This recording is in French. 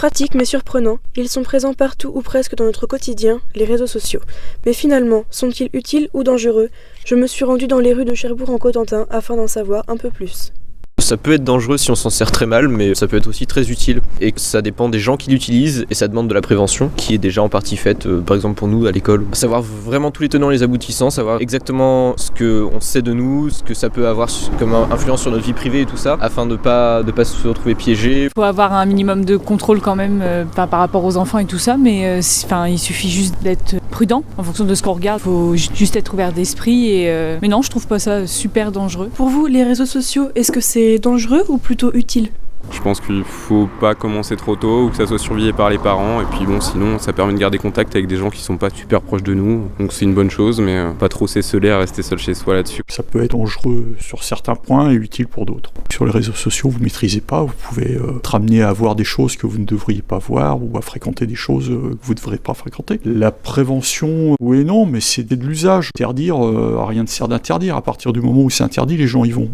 Pratiques mais surprenants, ils sont présents partout ou presque dans notre quotidien, les réseaux sociaux. Mais finalement, sont-ils utiles ou dangereux ? Je me suis rendue dans les rues de Cherbourg-en-Cotentin afin d'en savoir un peu plus. Ça peut être dangereux si on s'en sert très mal, mais ça peut être aussi très utile. Et ça dépend des gens qui l'utilisent, et ça demande de la prévention, qui est déjà en partie faite, par exemple pour nous à l'école. Savoir vraiment tous les tenants et les aboutissants, savoir exactement ce qu'on sait de nous, ce que ça peut avoir comme influence sur notre vie privée et tout ça, afin de ne pas se retrouver piégé. Il faut avoir un minimum de contrôle quand même par rapport aux enfants et tout ça, mais il suffit juste d'être prudent en fonction de ce qu'on regarde. Il faut juste être ouvert d'esprit, mais non, je trouve pas ça super dangereux. Pour vous, les réseaux sociaux, est-ce que c'est dangereux ou plutôt utile ? Je pense qu'il faut pas commencer trop tôt ou que ça soit surveillé par les parents, et puis bon, sinon ça permet de garder contact avec des gens qui sont pas super proches de nous, donc c'est une bonne chose, mais pas trop s'esseler à rester seul chez soi là-dessus. Ça peut être dangereux sur certains points et utile pour d'autres. Sur les réseaux sociaux, vous maîtrisez pas, vous pouvez être amené à voir des choses que vous ne devriez pas voir ou à fréquenter des choses que vous ne devrez pas fréquenter. La prévention, oui et non, mais c'est de l'usage. Interdire, rien ne sert d'interdire. À partir du moment où c'est interdit, les gens y vont.